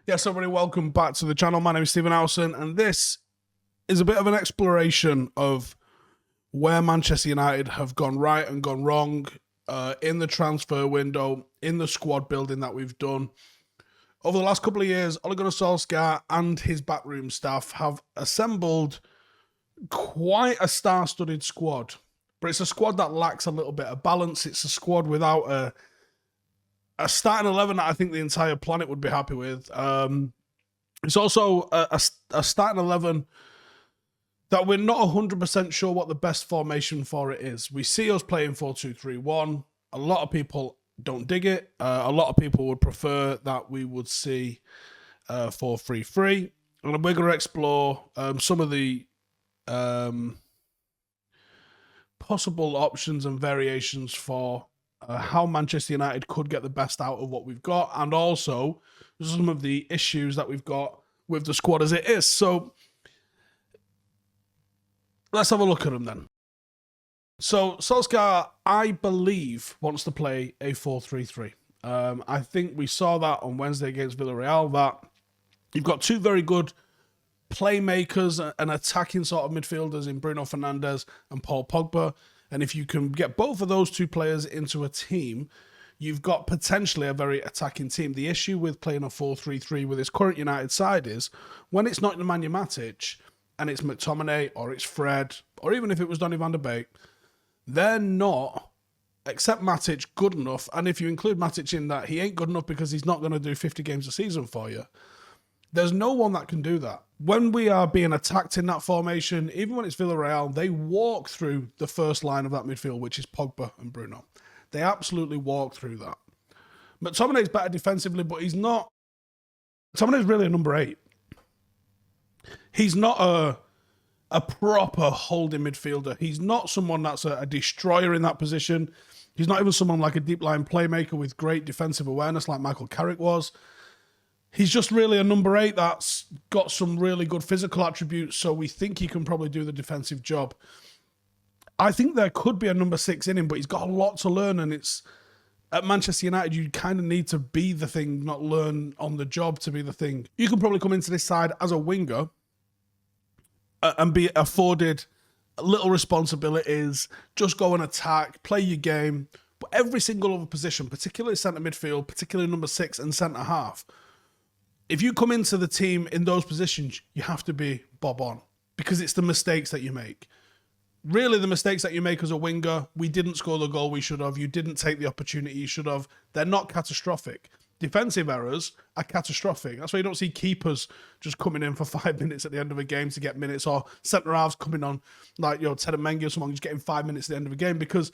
Yes, everybody, welcome back to the channel. My name is Stephen Howson, and this is a bit of an exploration of where Manchester United have gone right and gone wrong in the transfer window, in the squad building that we've done. Over the last couple of years, Ole Gunnar Solskjaer and his backroom staff have assembled quite a star-studded squad, but it's a squad that lacks a little bit of balance. It's a squad without a starting 11 that I think the entire planet would be happy with. It's also a starting 11 that we're not 100% sure what the best formation for it is. We see us playing 4-2-3-1. A lot of people don't dig it. A lot of people would prefer that we would see 4-3-3. And we're going to explore some of the possible options and variations for how Manchester United could get the best out of what we've got, and also some of the issues that we've got with the squad as it is. So let's have a look at them then. So Solskjaer, I believe, wants to play a 4-3-3. I think we saw that on Wednesday against Villarreal, that you've got two very good playmakers and attacking sort of midfielders in Bruno Fernandes and Paul Pogba. And if you can get both of those two players into a team, you've got potentially a very attacking team. The issue with playing a 4-3-3 with this current United side is when it's not Nemanja Matic and it's McTominay or it's Fred, or even if it was Donny van de Beek, they're not, except Matic, good enough. And if you include Matic in that, he ain't good enough because he's not going to do 50 games a season for you. There's no one that can do that. When we are being attacked in that formation, even when it's Villarreal, they walk through the first line of that midfield, which is Pogba and Bruno. They absolutely walk through that. McTominay's better defensively, but he's not... McTominay's really a number 8. He's not a proper holding midfielder. He's not someone that's a destroyer in that position. He's not even someone like a deep line playmaker with great defensive awareness like Michael Carrick was. He's just really a number 8 that's got some really good physical attributes, so we think he can probably do the defensive job. I think there could be a number 6 in him, but he's got a lot to learn, and it's at Manchester United, you kind of need to be the thing, not learn on the job to be the thing. You can probably come into this side as a winger and be afforded little responsibilities, just go and attack, play your game, but every single other position, particularly centre midfield, particularly number 6 and centre half, if you come into the team in those positions, you have to be bob on because it's the mistakes that you make. Really, the mistakes that you make as a winger, we didn't score the goal we should have, you didn't take the opportunity you should have, they're not catastrophic. Defensive errors are catastrophic. That's why you don't see keepers just coming in for 5 minutes at the end of a game to get minutes, or centre-halves coming on like, Ted Mengi or someone just getting 5 minutes at the end of a game, because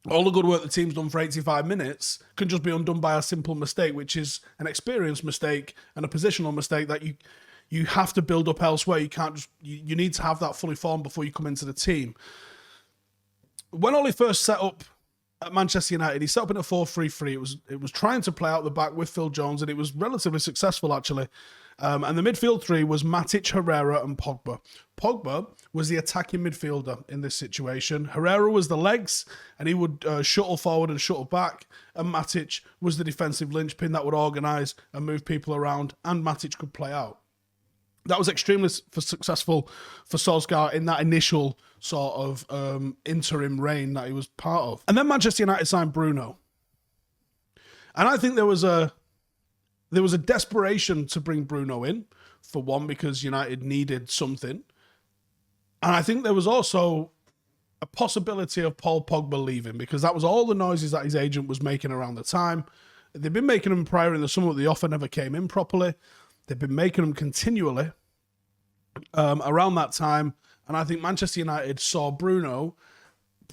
all the good work the team's done for 85 minutes can just be undone by a simple mistake, which is an experience mistake and a positional mistake that you have to build up elsewhere. You can't just, you need to have that fully formed before you come into the team. When Ole first set up at Manchester United, he set up in a 4-3-3. It was trying to play out the back with Phil Jones, and it was relatively successful, actually. And the midfield three was Matic, Herrera, and Pogba. Pogba was the attacking midfielder in this situation. Herrera was the legs, and he would shuttle forward and shuttle back. And Matic was the defensive linchpin that would organise and move people around, and Matic could play out. That was extremely successful for Solskjaer in that initial sort of interim reign that he was part of. And then Manchester United signed Bruno. And I think there was a desperation to bring Bruno in, for one, because United needed something. And I think there was also a possibility of Paul Pogba leaving, because that was all the noises that his agent was making around the time. They've been making them prior in the summer, but the offer never came in properly. They've been making them continually around that time. And I think Manchester United saw Bruno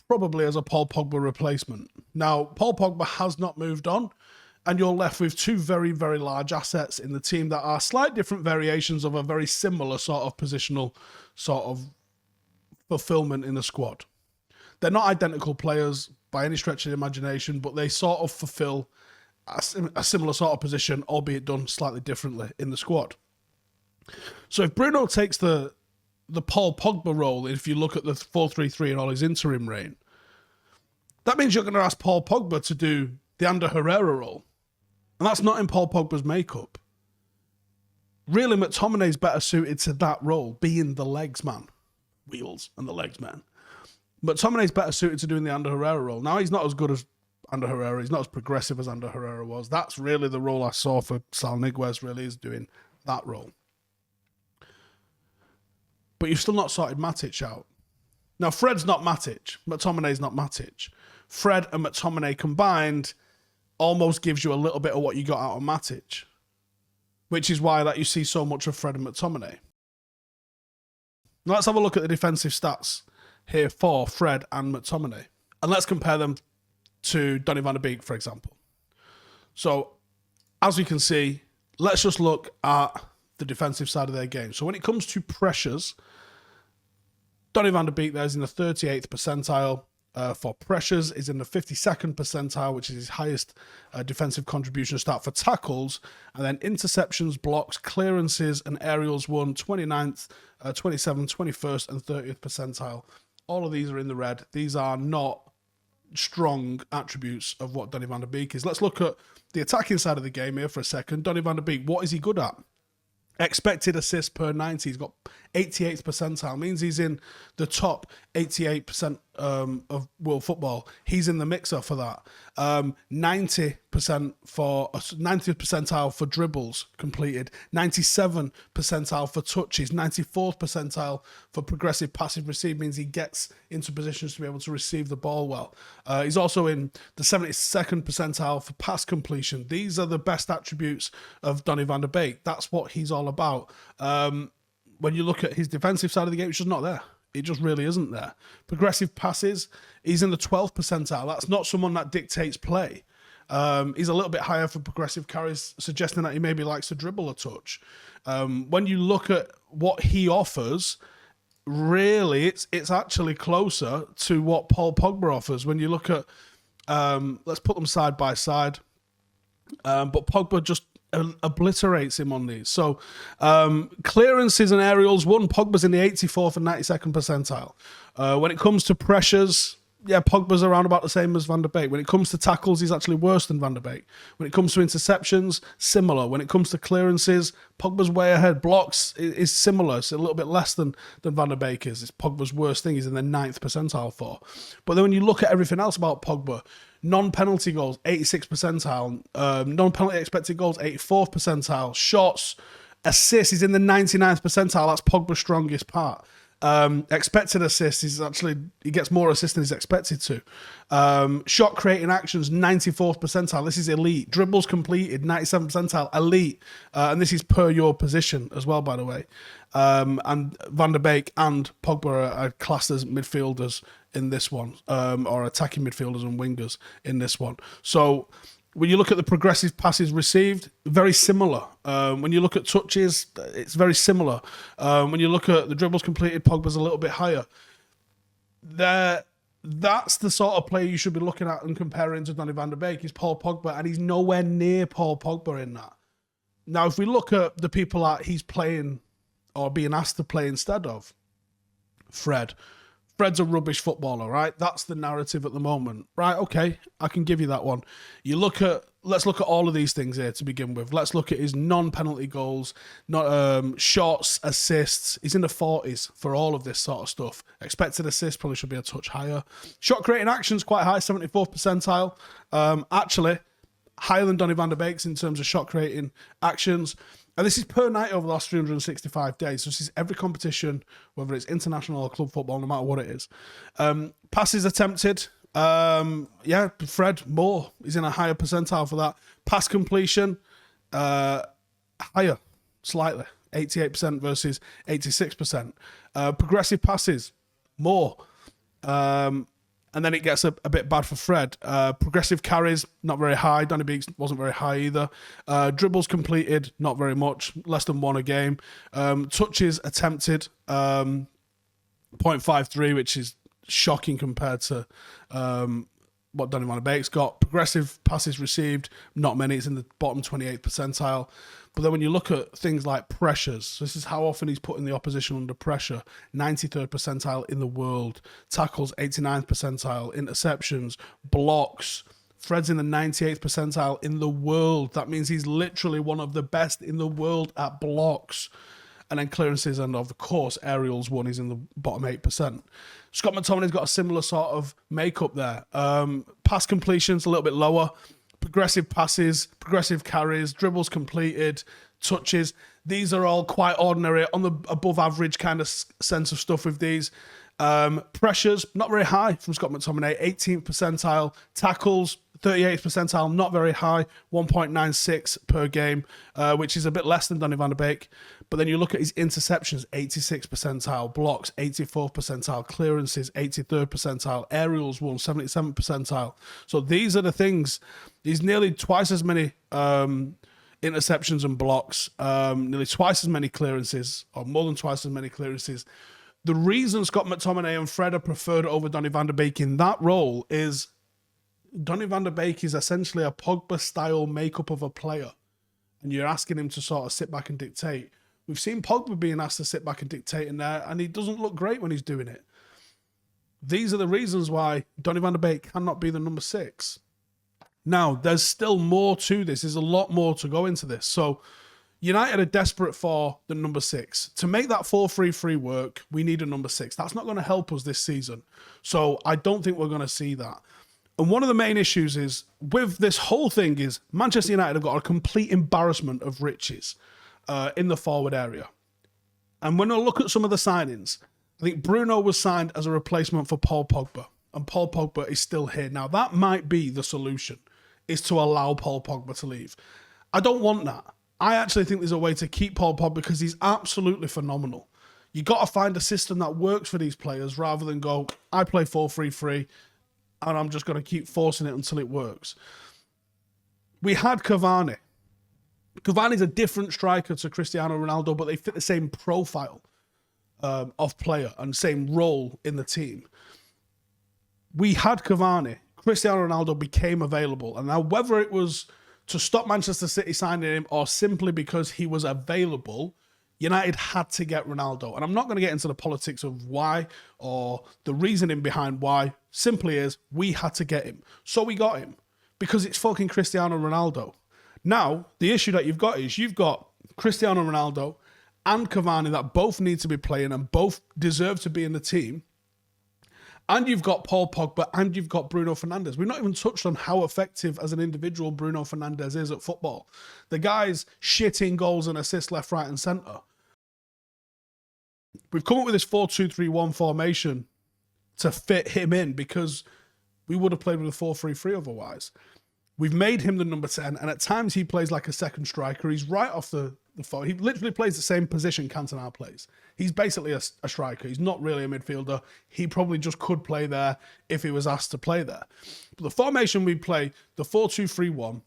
probably as a Paul Pogba replacement. Now, Paul Pogba has not moved on, and you're left with two very, very large assets in the team that are slight different variations of a very similar sort of positional sort of fulfillment in the squad. They're not identical players by any stretch of the imagination, but they sort of fulfill a similar sort of position, albeit done slightly differently in the squad. So if Bruno takes the Paul Pogba role, if you look at the 4-3-3 and all his interim reign, that means you're going to ask Paul Pogba to do the Ander Herrera role. And that's not in Paul Pogba's makeup. Really, McTominay's better suited to that role, being the legs man. Wheels and the legs man. McTominay's better suited to doing the Ander Herrera role. Now, he's not as good as Ander Herrera. He's not as progressive as Ander Herrera was. That's really the role I saw for Sal Niguez, really, is doing that role. But you've still not sorted Matic out. Now, Fred's not Matic. McTominay's not Matic. Fred and McTominay combined almost gives you a little bit of what you got out of Matic, which is why that you see so much of Fred and McTominay. Now, let's have a look at the defensive stats here for Fred and McTominay. And let's compare them to Donny van de Beek, for example. So, as we can see, let's just look at the defensive side of their game. So when it comes to pressures, Donny van de Beek there's in the 38th percentile. For pressures is in the 52nd percentile, which is his highest defensive contribution stat. For tackles, and then interceptions, blocks, clearances, and aerials won 29th, 27th, 21st, and 30th percentile. All of these are in the red. These are not strong attributes of what Donny van de Beek is. Let's look at the attacking side of the game here for a second. Donny van de Beek, what is he good at? Expected assists per 90. He's got 88th percentile. Means he's in the top 88% of world football. He's in the mixer for that. 90% for 90th percentile for dribbles completed. 97th percentile for touches. 94th percentile for progressive passive receive. Means he gets into positions to be able to receive the ball well. He's also in the 72nd percentile for pass completion. These are the best attributes of Donny van de Beek. That's what he's all about. When you look at his defensive side of the game, it's just not there. It just really isn't there. Progressive passes, he's in the 12th percentile. That's not someone that dictates play. He's a little bit higher for progressive carries, suggesting that he maybe likes to dribble a touch. When you look at what he offers, really, it's actually closer to what Paul Pogba offers. When you look at, let's put them side by side, but Pogba just obliterates him on these. So clearances and aerials won. Pogba's in the 84th and 92nd percentile. When it comes to pressures, yeah, Pogba's around about the same as Van der Beek. When it comes to tackles, he's actually worse than Van der Beek. When it comes to interceptions, similar. When it comes to clearances, Pogba's way ahead. Blocks is similar. It's a little bit less than Van der Beek is. It's Pogba's worst thing. He's in the 9th percentile for. But then when you look at everything else about Pogba, non-penalty goals, 86th percentile. Non-penalty expected goals, 84th percentile. Shots, assists, he's in the 99th percentile. That's Pogba's strongest part. Expected assists is actually, he gets more assists than he's expected to. Shot creating actions, 94th percentile. This is elite. Dribbles completed, 97th percentile, elite. And this is per your position as well, by the way. And Van der Beek and Pogba are classed as midfielders in this one, or attacking midfielders and wingers in this one. So when you look at the progressive passes received, very similar. When you look at touches, it's very similar. When you look at the dribbles completed, Pogba's a little bit higher. That's the sort of player you should be looking at and comparing to Donny van der Beek is Paul Pogba, and he's nowhere near Paul Pogba in that. Now, if we look at the people that he's playing or being asked to play instead of, Fred's a rubbish footballer, right? That's the narrative at the moment. Right, okay, I can give you that one. Let's look at all of these things here to begin with. Let's look at his non-penalty goals, not shots, assists. He's in the 40s for all of this sort of stuff. Expected assists probably should be a touch higher. Shot creating actions quite high, 74th percentile. Actually, higher than Donny van der Beek's in terms of shot creating actions. And this is per night over the last 365 days. So this is every competition, whether it's international or club football, no matter what it is. Passes attempted. Fred, more. He's in a higher percentile for that. Pass completion, higher, slightly. 88% versus 86%. Progressive passes, more. And then it gets a bit bad for Fred. Progressive carries, not very high. Donny Beeks wasn't very high either. Dribbles completed, not very much. Less than one a game. Touches attempted, 0.53, which is shocking compared to what Donny van der Beek's got. Progressive passes received, not many. It's in the bottom 28th percentile. But then when you look at things like pressures, this is how often he's putting the opposition under pressure. 93rd percentile in the world. Tackles, 89th percentile. Interceptions, blocks, Fred's in the 98th percentile in the world. That means he's literally one of the best in the world at blocks. And then clearances and, of course, aerials one, he's in the bottom 8%. Scott McTominay's got a similar sort of makeup there. Pass completion's a little bit lower. Progressive passes, progressive carries, dribbles completed, touches. These are all quite ordinary, on the above average kind of sense of stuff with these. Pressures, not very high from Scott McTominay, 18th percentile. Tackles, 38th percentile, not very high, 1.96 per game, which is a bit less than Donny van de Beek. But then you look at his interceptions, 86th percentile, blocks, 84th percentile, clearances, 83rd percentile, aerials won, 77th percentile. So these are the things. He's nearly twice as many interceptions and blocks, nearly twice as many clearances, or more than twice as many clearances. The reason Scott McTominay and Fred are preferred over Donny van de Beek in that role is Donny van de Beek is essentially a Pogba-style makeup of a player, and you're asking him to sort of sit back and dictate. We've seen Pogba being asked to sit back and dictate in there, and he doesn't look great when he's doing it. These are the reasons why Donny van de Beek cannot be the number 6. Now, there's still more to this. There's a lot more to go into this. So, United are desperate for the number 6. To make that 4-3-3 work, we need a number 6. That's not going to help us this season. So I don't think we're going to see that. And one of the main issues is with this whole thing is Manchester United have got a complete embarrassment of riches in the forward area. And when I look at some of the signings, I think Bruno was signed as a replacement for Paul Pogba. And Paul Pogba is still here. Now, that might be the solution, is to allow Paul Pogba to leave. I don't want that. I actually think there's a way to keep Paul Pogba because he's absolutely phenomenal. You got to find a system that works for these players rather than go, I play 4-3-3 and I'm just going to keep forcing it until it works. We had Cavani. Cavani's a different striker to Cristiano Ronaldo, but they fit the same profile of player and same role in the team. We had Cavani. Cristiano Ronaldo became available. And now whether it was to stop Manchester City signing him or simply because he was available, United had to get Ronaldo. And I'm not going to get into the politics of why or the reasoning behind why. Simply is we had to get him. So we got him because it's fucking Cristiano Ronaldo. Now, the issue that you've got is you've got Cristiano Ronaldo and Cavani that both need to be playing and both deserve to be in the team. And you've got Paul Pogba and you've got Bruno Fernandes. We've not even touched on how effective as an individual Bruno Fernandes is at football. The guy's shitting goals and assists left, right and centre. We've come up with this 4-2-3-1 formation to fit him in because we would have played with a 4-3-3 otherwise. We've made him the number 10, and at times he plays like a second striker. He's right off the phone. He literally plays the same position Cantona plays. He's basically a striker. He's not really a midfielder. He probably just could play there if he was asked to play there. But the formation we play, the 4-2-3-1,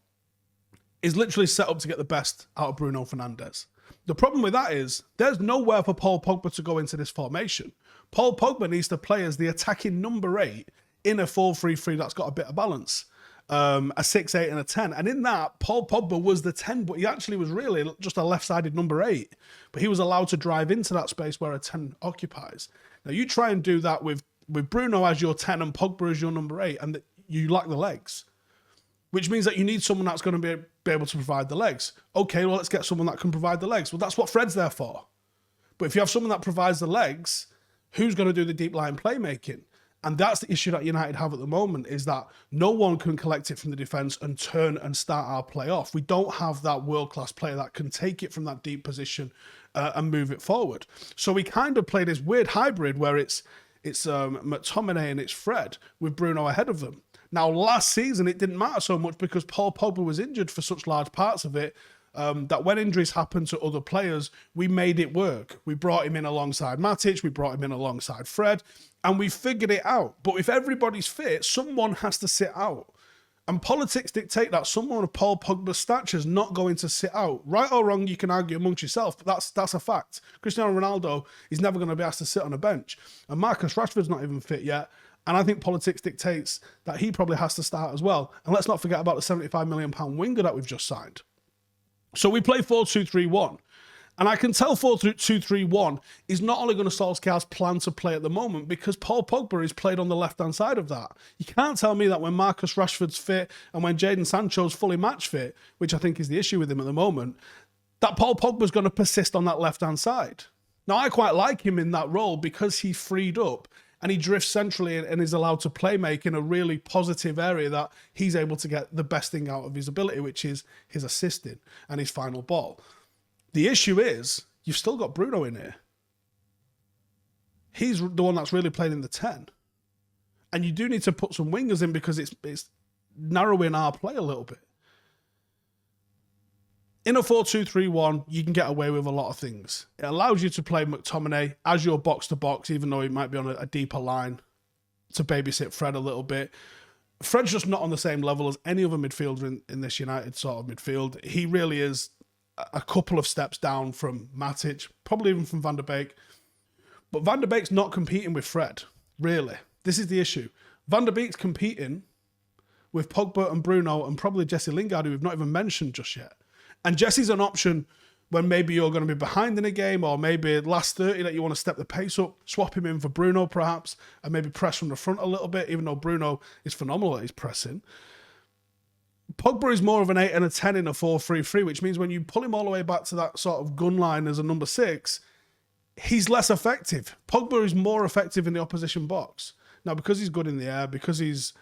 is literally set up to get the best out of Bruno Fernandes. The problem with that is there's nowhere for Paul Pogba to go into this formation. Paul Pogba needs to play as the attacking number 8 in a 4-3-3 that's got a bit of balance. A 6-8 and a 10. And in that, Paul Pogba was the 10, but he actually was really just a left-sided number 8. But he was allowed to drive into that space where a 10 occupies. Now, you try and do that with Bruno as your 10 and Pogba as your number 8, and you lack the legs. Which means that you need someone that's going to be able to provide the legs. Okay, well, let's get someone that can provide the legs. Well, that's what Fred's there for. But if you have someone that provides the legs, who's going to do the deep line playmaking? And that's the issue that United have at the moment, is that no one can collect it from the defence and turn and start our play off. We don't have that world-class player that can take it from that deep position and move it forward. So we kind of play this weird hybrid where it's McTominay and it's Fred with Bruno ahead of them. Now, last season, it didn't matter so much because Paul Pogba was injured for such large parts of it that when injuries happened to other players, we made it work. We brought him in alongside Matic, we brought him in alongside Fred, and we figured it out. But if everybody's fit, someone has to sit out. And politics dictate that someone of Paul Pogba's stature is not going to sit out. Right or wrong, you can argue amongst yourself, but that's a fact. Cristiano Ronaldo is never going to be asked to sit on a bench. And Marcus Rashford's not even fit yet. And I think politics dictates that he probably has to start as well. And let's not forget about the £75 million winger that we've just signed. So we play 4-2-3-1. And I can tell 4-2-3-1 is not only going to Solskjaer's plan to play at the moment because Paul Pogba is played on the left-hand side of that. You can't tell me that when Marcus Rashford's fit and when Jadon Sancho's fully match fit, which I think is the issue with him at the moment, that Paul Pogba's going to persist on that left-hand side. Now, I quite like him in that role because he's freed up and he drifts centrally and is allowed to play make in a really positive area that he's able to get the best thing out of his ability, which is his assisting and his final ball. The issue is, you've still got Bruno in here. He's the one that's really playing in the 10. And you do need to put some wingers in because it's narrowing our play a little bit. In a 4-2-3-1, you can get away with a lot of things. It allows you to play McTominay as your box-to-box, even though he might be on a deeper line, to babysit Fred a little bit. Fred's just not on the same level as any other midfielder in this United sort of midfield. He really is a couple of steps down from Matic, probably even from Van der Beek. But Van der Beek's not competing with Fred, really. This is the issue. Van der Beek's competing with Pogba and Bruno and probably Jesse Lingard, who we've not even mentioned just yet. And Jesse's an option when maybe you're going to be behind in a game or maybe last 30 that you want to step the pace up, swap him in for Bruno perhaps, and maybe press from the front a little bit, even though Bruno is phenomenal at his pressing. Pogba is more of an 8 and a 10 in a 4-3-3, which means when you pull him all the way back to that sort of gun line as a number 6, he's less effective. Pogba is more effective in the opposition box. Now, because he's good in the air, because he's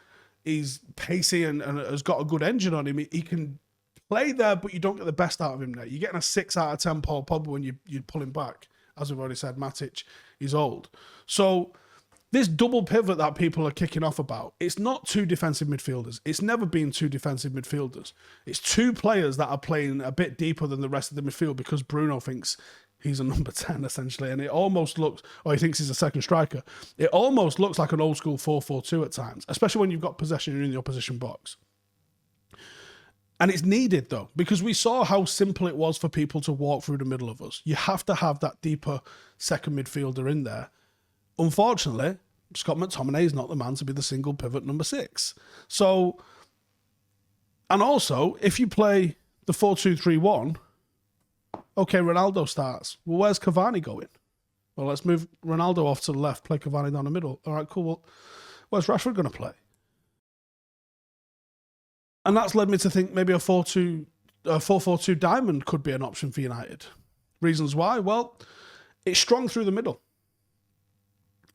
pacey and has got a good engine on him, he can play there, but you don't get the best out of him there. You're getting a 6 out of 10 Paul Pogba when you pull him back. As we've already said, Matic is old. So this double pivot that people are kicking off about, it's not 2 defensive midfielders. It's never been 2 defensive midfielders. It's 2 players that are playing a bit deeper than the rest of the midfield because Bruno thinks he's a number 10, essentially. And it almost looks, or he thinks he's a second striker. It almost looks like an old school 4-4-2 at times, especially when you've got possession in the opposition box. And it's needed, though, because we saw how simple it was for people to walk through the middle of us. You have to have that deeper second midfielder in there. Unfortunately, Scott McTominay is not the man to be the single pivot number 6. So, and also, if you play the 4-2-3-1, okay, Ronaldo starts. Well, where's Cavani going? Well, let's move Ronaldo off to the left, play Cavani down the middle. All right, cool. Well, where's Rashford going to play? And that's led me to think maybe a 4-4-2 diamond could be an option for United. Reasons why? Well, it's strong through the middle.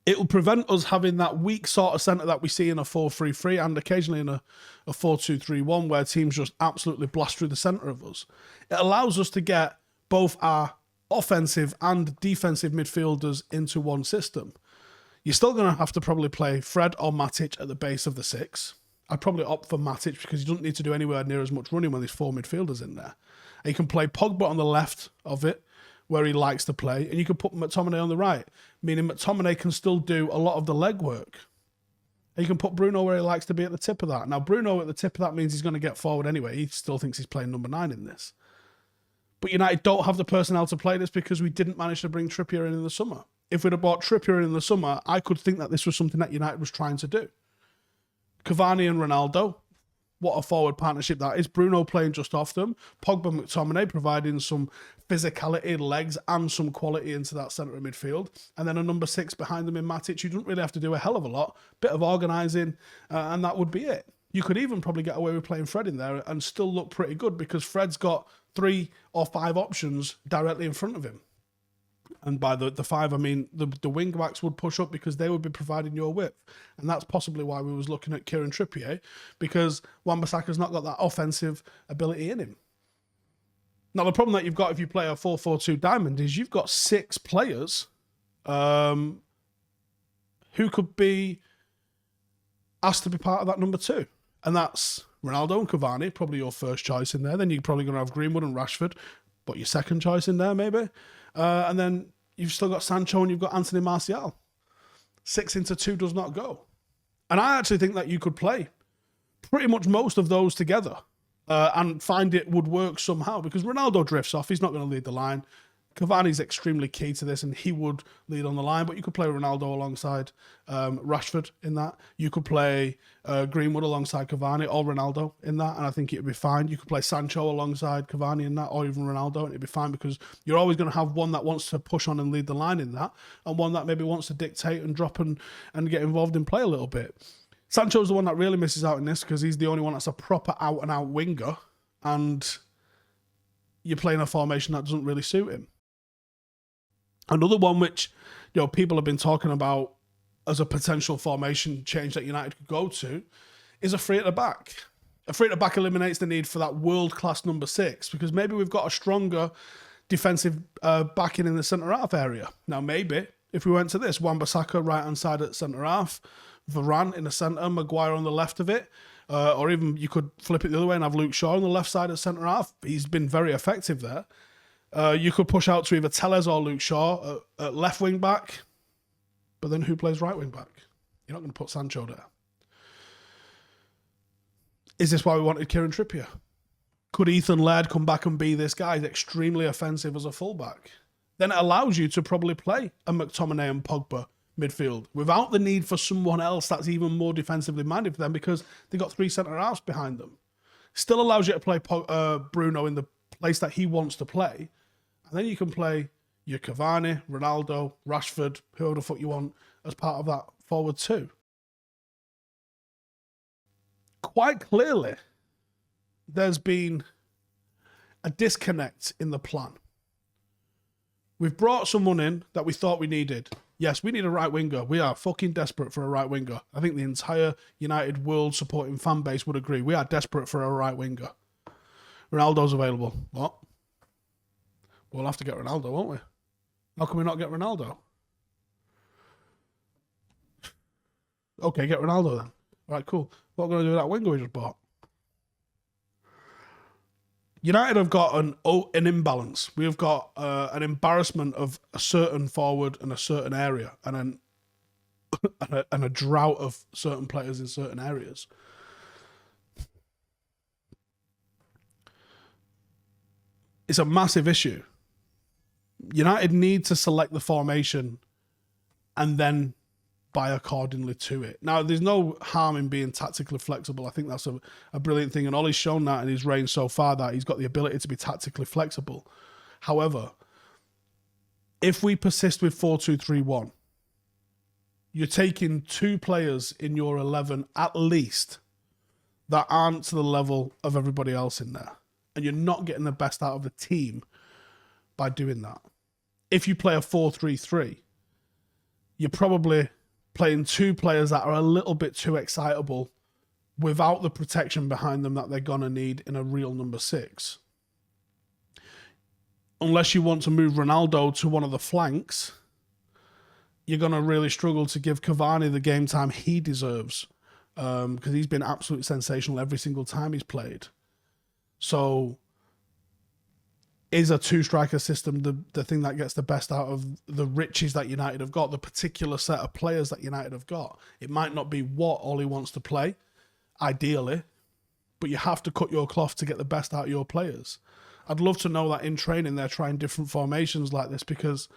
It will prevent us having that weak sort of centre that we see in a 4-3-3 and occasionally in a 4-2-3-1 where teams just absolutely blast through the centre of us. It allows us to get both our offensive and defensive midfielders into one system. You're still going to have to probably play Fred or Matic at the base of the 6. I'd probably opt for Matic because he doesn't need to do anywhere near as much running when there's 4 midfielders in there. And you can play Pogba on the left of it, where he likes to play, and you can put McTominay on the right, meaning McTominay can still do a lot of the legwork. And you can put Bruno where he likes to be at the tip of that. Now, Bruno at the tip of that means he's going to get forward anyway. He still thinks he's playing number 9 in this. But United don't have the personnel to play this because we didn't manage to bring Trippier in the summer. If we'd have bought Trippier in the summer, I could think that this was something that United was trying to do. Cavani and Ronaldo, what a forward partnership that is. Bruno playing just off them. Pogba, McTominay providing some physicality, legs, and some quality into that centre of midfield. And then a number 6 behind them in Matic, who doesn't really have to do a hell of a lot. Bit of organising, and that would be it. You could even probably get away with playing Fred in there and still look pretty good because Fred's got 3 or 5 options directly in front of him. And by the 5, I mean the wing backs would push up because they would be providing your width. And that's possibly why we was looking at Kieran Trippier, because Wan-Bissaka's not got that offensive ability in him. Now, the problem that you've got if you play a 4-4-2 diamond is you've got 6 players who could be asked to be part of that number 2. And that's Ronaldo and Cavani, probably your first choice in there. Then you're probably going to have Greenwood and Rashford, but your second choice in there maybe. And then you've still got Sancho and you've got Anthony Martial. 6 into 2 does not go. And I actually think that you could play pretty much most of those together and find it would work somehow because Ronaldo drifts off. He's not going to lead the line. Cavani's extremely key to this, and he would lead on the line, but you could play Ronaldo alongside Rashford in that. You could play Greenwood alongside Cavani or Ronaldo in that, and I think it would be fine. You could play Sancho alongside Cavani in that, or even Ronaldo, and it'd be fine, because you're always going to have one that wants to push on and lead the line in that, and one that maybe wants to dictate and drop and get involved in play a little bit. Sancho's the one that really misses out in this, because he's the only one that's a proper out-and-out winger, and you're playing a formation that doesn't really suit him. Another one which, people have been talking about as a potential formation change that United could go to is a three at the back. A three at the back eliminates the need for that world-class number 6, because maybe we've got a stronger defensive backing in the centre-half area. Now, maybe if we went to this, Wan-Bissaka right-hand side at centre-half, Varane in the centre, Maguire on the left of it, or even you could flip it the other way and have Luke Shaw on the left side at centre-half. He's been very effective there. You could push out to either Telles or Luke Shaw at left wing back, but then who plays right wing back? You're not going to put Sancho there. Is this why we wanted Kieran Trippier? Could Ethan Laird come back and be this guy? He's extremely offensive as a fullback. Then it allows you to probably play a McTominay and Pogba midfield without the need for someone else that's even more defensively minded for them, because they've got 3 centre-halves behind them. Still allows you to play Bruno in the place that he wants to play. And then you can play your Cavani, Ronaldo, Rashford, whoever the fuck you want as part of that forward too. Quite clearly, there's been a disconnect in the plan. We've brought someone in that we thought we needed. Yes, we need a right winger. We are fucking desperate for a right winger. I think the entire United world supporting fan base would agree. We are desperate for a right winger. Ronaldo's available. What? We'll have to get Ronaldo, won't we? How can we not get Ronaldo? Okay, get Ronaldo then. All right, cool. What are we going to do with that winger we just bought? United have got an imbalance. We have got an embarrassment of a certain forward in a certain area, and a drought of certain players in certain areas. It's a massive issue. United need to select the formation and then buy accordingly to it. Now, there's no harm in being tactically flexible. I think that's a brilliant thing, and Ollie's shown that in his reign so far, that he's got the ability to be tactically flexible. However, if we persist with 4-2-3-1, you're taking 2 players in your 11 at least that aren't to the level of everybody else in there, and you're not getting the best out of the team by doing that. If you play a 4-3-3, you're probably playing 2 players that are a little bit too excitable without the protection behind them that they're going to need in a real number 6. Unless you want to move Ronaldo to one of the flanks, you're going to really struggle to give Cavani the game time he deserves, because he's been absolutely sensational every single time he's played. So is a 2-striker system the thing that gets the best out of the riches that United have got, the particular set of players that United have got? It might not be what Ollie wants to play, ideally, but you have to cut your cloth to get the best out of your players. I'd love to know that in training they're trying different formations like this, because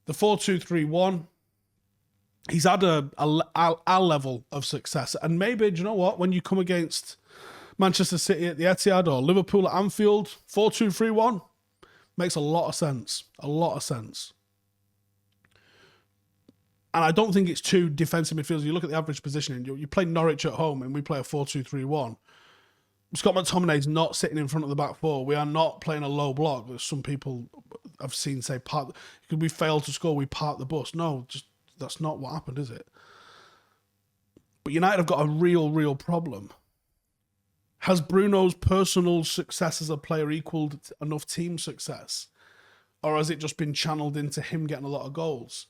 the 4-2-3-1, he's had a level of success. And maybe, do you know what, when you come against Manchester City at the Etihad or Liverpool at Anfield, 4-2-3-1 makes a lot of sense. A lot of sense. And I don't think it's 2 defensive midfielders. You look at the average positioning. You play Norwich at home and we play a 4-2-3-1. Scott McTominay's not sitting in front of the back 4. We are not playing a low block. As some people I've seen say, because we failed to score, we parked the bus. No, just that's not what happened, is it? But United have got a real problem. Has Bruno's personal success as a player equaled enough team success? Or has it just been channeled into him getting a lot of goals?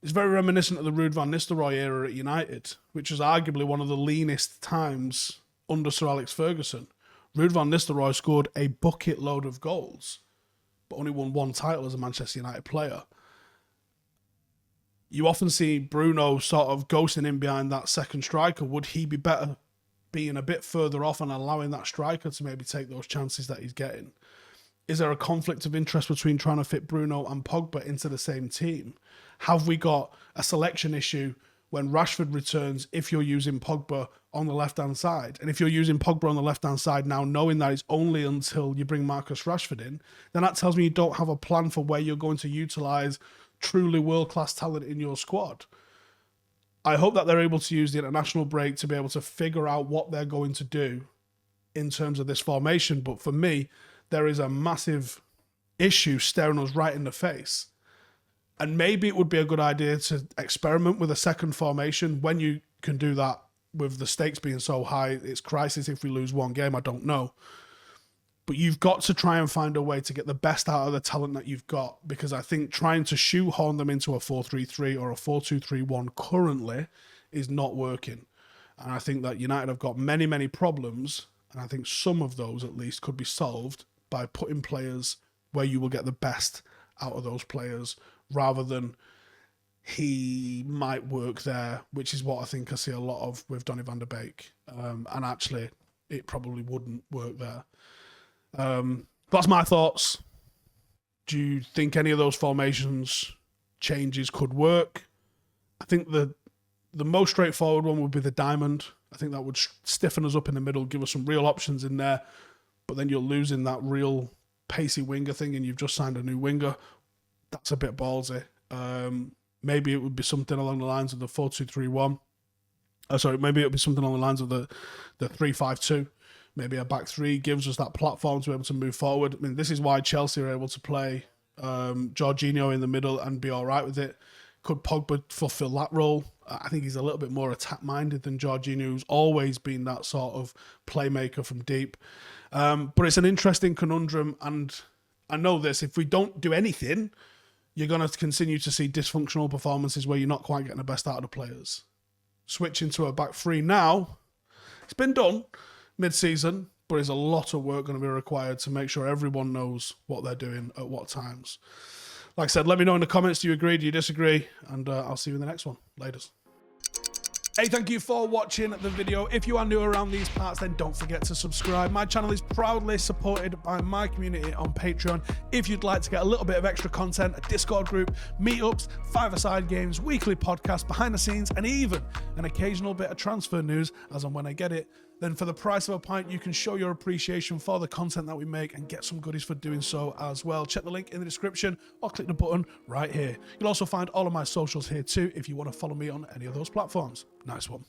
It's very reminiscent of the Ruud van Nistelrooy era at United, which was arguably one of the leanest times under Sir Alex Ferguson. Ruud van Nistelrooy scored a bucket load of goals, but only won 1 title as a Manchester United player. You often see Bruno sort of ghosting in behind that second striker. Would he be better being a bit further off and allowing that striker to maybe take those chances that he's getting? Is there a conflict of interest between trying to fit Bruno and Pogba into the same team? Have we got a selection issue when Rashford returns if you're using Pogba on the left-hand side? And if you're using Pogba on the left-hand side now, knowing that it's only until you bring Marcus Rashford in, then that tells me you don't have a plan for where you're going to utilise truly world-class talent in your squad. I hope that they're able to use the international break to be able to figure out what they're going to do in terms of this formation. But for me, there is a massive issue staring us right in the face. And maybe it would be a good idea to experiment with a second formation when you can do that with the stakes being so high. It's crisis if we lose one game, I don't know. But you've got to try and find a way to get the best out of the talent that you've got, because I think trying to shoehorn them into a 4-3-3 or a 4-2-3-1 currently is not working. And I think that United have got many, many problems, and I think some of those at least could be solved by putting players where you will get the best out of those players, rather than he might work there, which is what I think I see a lot of with Donny van de Beek. And actually, it probably wouldn't work there. That's my thoughts. Do you think any of those formations changes could work? I think the most straightforward one would be the diamond. I think that would stiffen us up in the middle, give us some real options in there, but then you're losing that real pacey winger thing and you've just signed a new winger. That's a bit ballsy. Maybe it would be something along the lines of the 4-2-3-1. Maybe it would be something along the lines of the 3-5-2. Maybe a back three gives us that platform to be able to move forward. I mean, this is why Chelsea are able to play Jorginho in the middle and be all right with it. Could Pogba fulfill that role? I think he's a little bit more attack-minded than Jorginho, who's always been that sort of playmaker from deep. But it's an interesting conundrum, and I know this, if we don't do anything, you're going to continue to see dysfunctional performances where you're not quite getting the best out of the players. Switching to a back three now, it's been done mid-season, but there's a lot of work going to be required to make sure everyone knows what they're doing at what times. Like I said, let me know in the comments, do you agree, do you disagree? And I'll see you in the next one. Laters. Hey, thank you for watching the video. If you are new around these parts, then don't forget to subscribe. My channel is proudly supported by my community on Patreon. If you'd like to get a little bit of extra content, a Discord group, meetups, five-a-side games, weekly podcasts, behind the scenes, and even an occasional bit of transfer news as and when I get it, then for the price of a pint, you can show your appreciation for the content that we make and get some goodies for doing so as well. Check the link in the description or click the button right here. You'll also find all of my socials here too if you want to follow me on any of those platforms. Nice one.